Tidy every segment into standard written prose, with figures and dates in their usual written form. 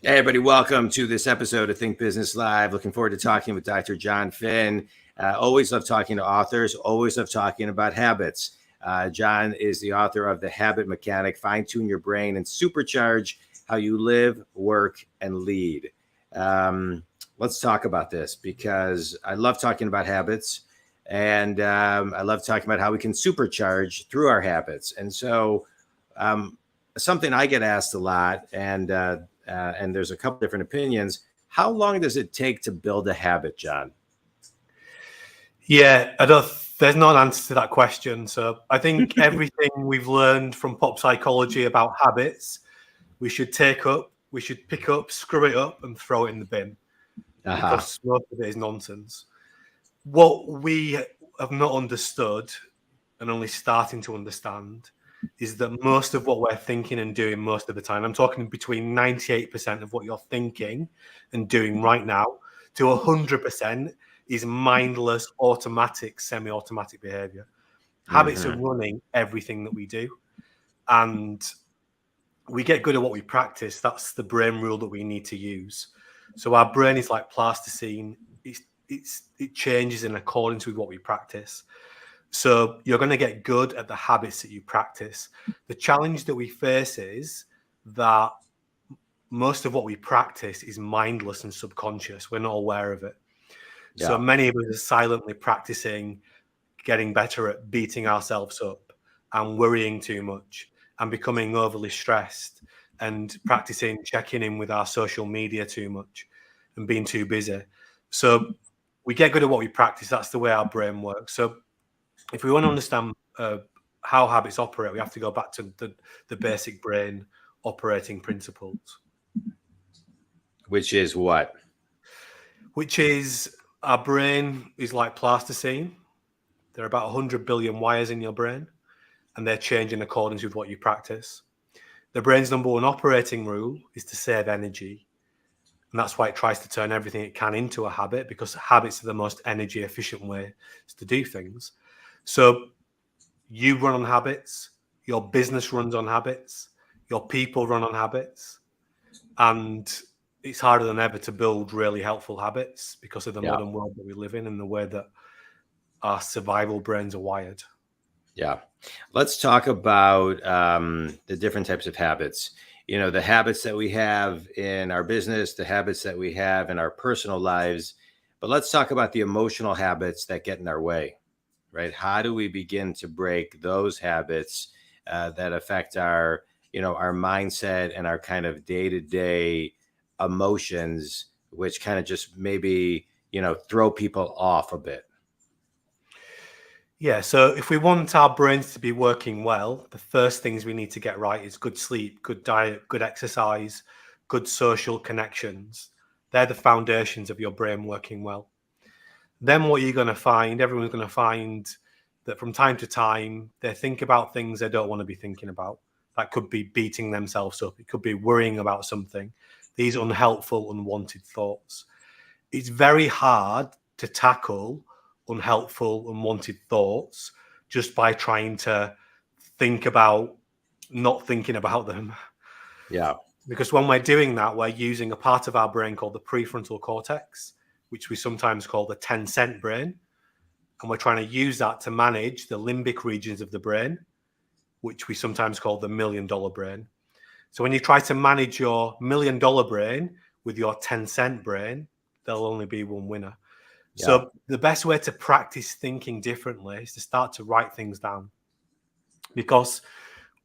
Hey, everybody, welcome to this episode of Think Business Live. Looking forward to talking with Dr. Jon Finn. Always love talking to authors, always love talking about habits. Jon is the author of The Habit Mechanic, Fine Tune Your Brain and Supercharge How You Live, Work, and Lead. Let's talk about this because I love talking about habits and I love talking about how we can supercharge through our habits. And so something I get asked a lot, and there's a couple different opinions. How long does it take to build a habit, Jon? Yeah, there's not an answer to that question. So I think everything we've learned from pop psychology about habits, we should pick up, screw it up, and throw it in the bin because most of it is nonsense. What we have not understood and only starting to understand is that most of what we're thinking and doing most of the time, I'm talking between 98% of what you're thinking and doing right now to 100% is mindless, automatic, semi-automatic behavior. Habits are running everything that we do. And we get good at what we practice. That's the brain rule that we need to use. So our brain is like plasticine. It changes in accordance with what we practice. So you're going to get good at the habits that you practice. The challenge that we face is that most of what we practice is mindless and subconscious. We're not aware of it. Yeah. So many of us are silently practicing getting better at beating ourselves up and worrying too much and becoming overly stressed and practicing checking in with our social media too much and being too busy. So we get good at what we practice. That's the way our brain works. So if we want to understand how habits operate, we have to go back to the basic brain operating principles. Which is what? Which is our brain is like plasticine. There are about 100 billion wires in your brain, and they're changing in accordance with what you practice. The brain's number one operating rule is to save energy. And that's why it tries to turn everything it can into a habit, because habits are the most energy efficient way to do things. So you run on habits, your business runs on habits, your people run on habits, and it's harder than ever to build really helpful habits because of the modern world that we live in and the way that our survival brains are wired. Yeah. Let's talk about the different types of habits. You know, the habits that we have in our business, the habits that we have in our personal lives. But let's talk about the emotional habits that get in our way, right? How do we begin to break those habits that affect our, our mindset and our kind of day-to-day emotions, which kind of just maybe, throw people off a bit? Yeah, so if we want our brains to be working well, the first things we need to get right is good sleep, good diet, good exercise, good social connections. They're the foundations of your brain working well. Then what you're going to find, everyone's going to find that from time to time, they think about things they don't want to be thinking about. That could be beating themselves up. It could be worrying about something. These unhelpful, unwanted thoughts. It's very hard to tackle unhelpful, unwanted thoughts just by trying to think about not thinking about them. Yeah. Because when we're doing that, we're using a part of our brain called the prefrontal cortex, which we sometimes call the 10-cent brain. And we're trying to use that to manage the limbic regions of the brain, which we sometimes call the $1 million brain. So when you try to manage your $1 million brain with your 10-cent brain, there'll only be one winner. Yeah. So the best way to practice thinking differently is to start to write things down. Because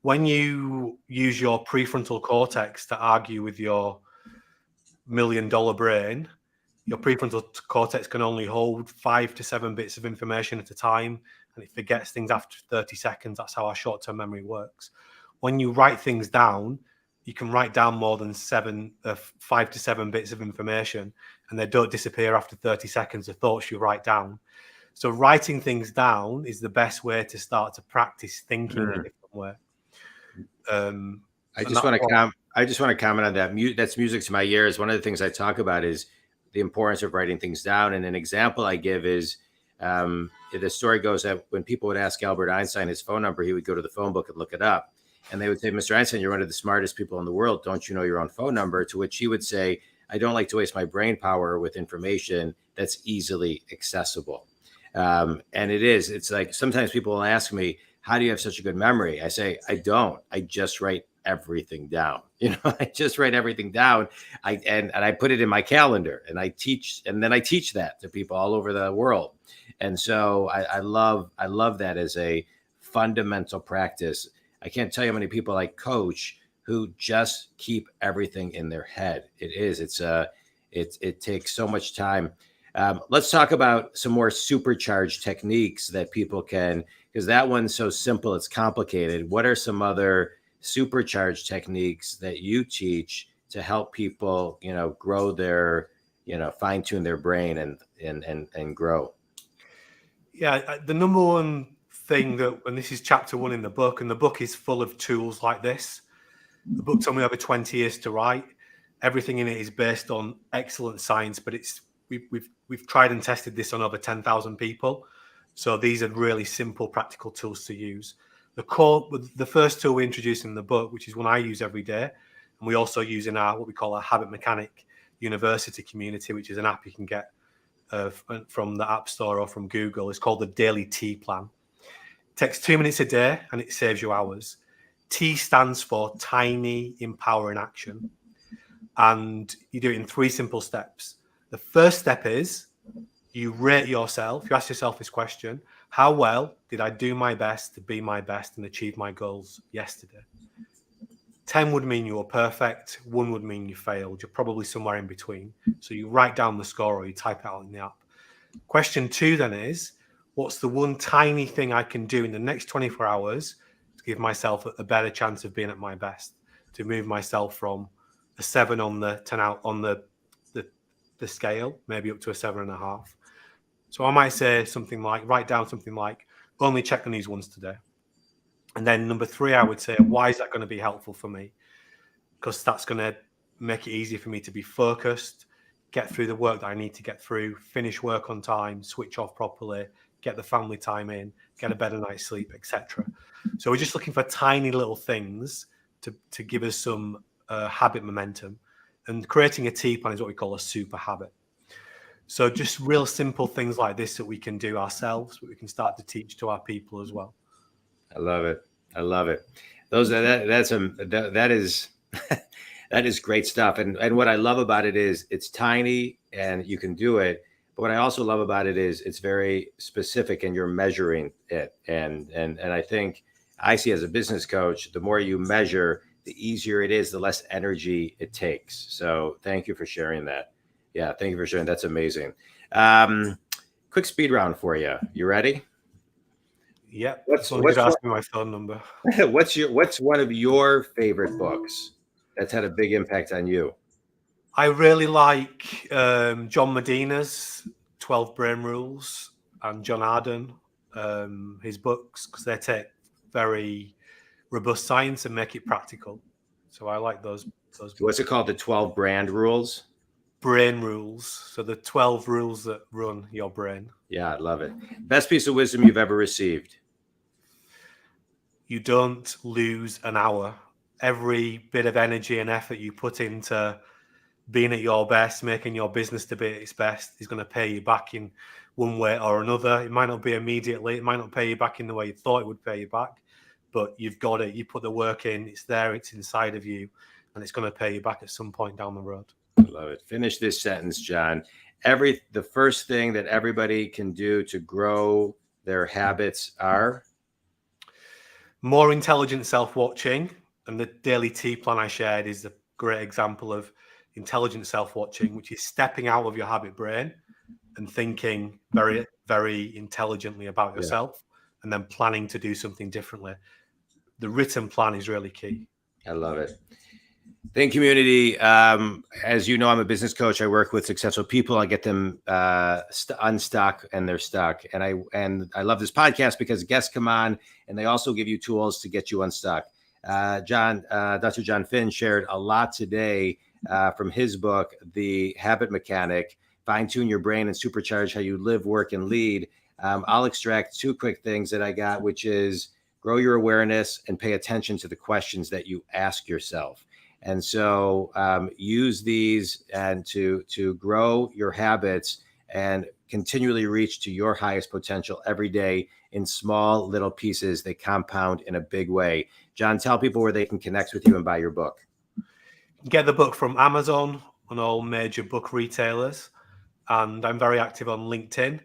when you use your prefrontal cortex to argue with your $1 million brain, your prefrontal cortex can only hold 5 to 7 bits of information at a time, and it forgets things after 30 seconds. That's how our short-term memory works. When you write things down, you can write down more than 5 to 7 bits of information, and they don't disappear after 30 seconds, the thoughts you write down. So writing things down is the best way to start to practice thinking in a different way. I just want to comment on that. That's music to my ears. One of the things I talk about is the importance of writing things down. And an example I give is the story goes that when people would ask Albert Einstein his phone number, he would go to the phone book and look it up. And they would say, Mr. Einstein, you're one of the smartest people in the world. Don't you know your own phone number? To which he would say, I don't like to waste my brain power with information that's easily accessible. And it's like sometimes people will ask me, how do you have such a good memory? I say, I don't. I just write everything down. I just write everything down. And I put it in my calendar, and I teach that to people all over the world. And so I love that as a fundamental practice. I can't tell you how many people I coach who just keep everything in their head. It takes so much time. Let's talk about some more supercharged techniques that people can, because that one's so simple, it's complicated. What are some other supercharged techniques that you teach to help people, grow their, fine tune their brain and grow? Yeah, the number one thing and this is chapter 1 in the book, and the book is full of tools like this. The book took me over 20 years to write. Everything in it is based on excellent science, but we've tried and tested this on over 10,000 people. So these are really simple, practical tools to use. The first tool we introduced in the book, which is one I use every day, and we also use in what we call our Habit Mechanic University community, which is an app you can get from the App Store or from Google. It's called the Daily T Plan. It takes 2 minutes a day, and it saves you hours. T stands for tiny, empowering action. And you do it in 3 simple steps. The first step is you rate yourself. You ask yourself this question: how well did I do my best to be my best and achieve my goals yesterday? 10 would mean you were perfect. 1 would mean you failed. You're probably somewhere in between. So you write down the score or you type it out in the app. Question 2 then is, what's the one tiny thing I can do in the next 24 hours to give myself a better chance of being at my best, to move myself from a 7 on the 10 out on the scale, maybe up to a 7.5. So I might say write down something like, only check the news once today. And then number 3, I would say, why is that going to be helpful for me? Because that's going to make it easy for me to be focused, get through the work that I need to get through, finish work on time, switch off properly, get the family time in, get a better night's sleep, etc. So we're just looking for tiny little things to give us some habit momentum. And creating a T plan is what we call a super habit. So just real simple things like this that we can do ourselves, but we can start to teach to our people as well. I love it. That is great stuff. And what I love about it is it's tiny and you can do it. But what I also love about it is it's very specific and you're measuring it. And I think I see as a business coach, the more you measure, the easier it is, the less energy it takes. So thank you for sharing that. Yeah, thank you for sharing. That's amazing. Quick speed round for you. You ready? Yeah. What's ask me my phone number? What's one of your favorite books that's had a big impact on you? I really like John Medina's 12 Brain Rules and John Arden, his books, because they take very robust science and make it practical. So I like those books. What's it called? The 12 Brand Rules? Brain rules. So the 12 rules that run your brain. Yeah, I love it. Best piece of wisdom you've ever received? You don't lose an hour. Every bit of energy and effort you put into being at your best, making your business to be at its best, is going to pay you back in one way or another. It might not be immediately. It might not pay you back in the way you thought it would pay you back, but you've got it. You put the work in. It's there. It's inside of you, and it's going to pay you back at some point down the road. I love it. Finish this sentence, Jon. The first thing that everybody can do to grow their habits are more intelligent self-watching. And the Daily T Plan I shared is a great example of intelligent self-watching, which is stepping out of your habit brain and thinking very, very intelligently about yourself, and then planning to do something differently. The written plan is really key. I love it. Think community. As you know, I'm a business coach. I work with successful people. I get them unstuck, and they're stuck. And I love this podcast because guests come on and they also give you tools to get you unstuck. Dr. Jon Finn shared a lot today from his book, The Habit Mechanic, Fine Tune Your Brain and Supercharge How You Live, Work, and Lead. I'll extract 2 quick things that I got, which is grow your awareness, and pay attention to the questions that you ask yourself. And so use these and to grow your habits and continually reach to your highest potential every day in small little pieces. They compound in a big way. Jon, tell people where they can connect with you and buy your book. Get the book from Amazon and all major book retailers. And I'm very active on LinkedIn.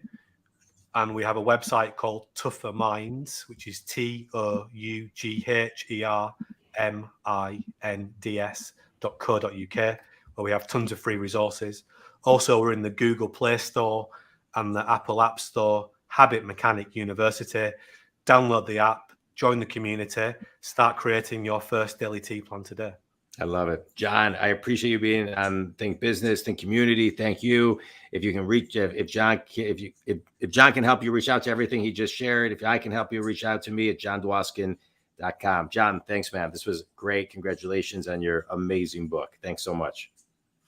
And we have a website called Tougher Minds, which is TOUGHERMINDS.co.uk, where we have tons of free resources. Also, we're in the Google Play Store and the Apple App Store, Habit Mechanic University. Download the app, join the community, start creating your first daily tea plan today. I love it. Jon, I appreciate you being on Think Business, Think Community. Thank you. If you can reach, if Jon can help you reach out to everything he just shared, if I can help you reach out to me at jondwoskin.com. Jon, thanks, man. This was great. Congratulations on your amazing book. Thanks so much.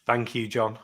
Thank you, John.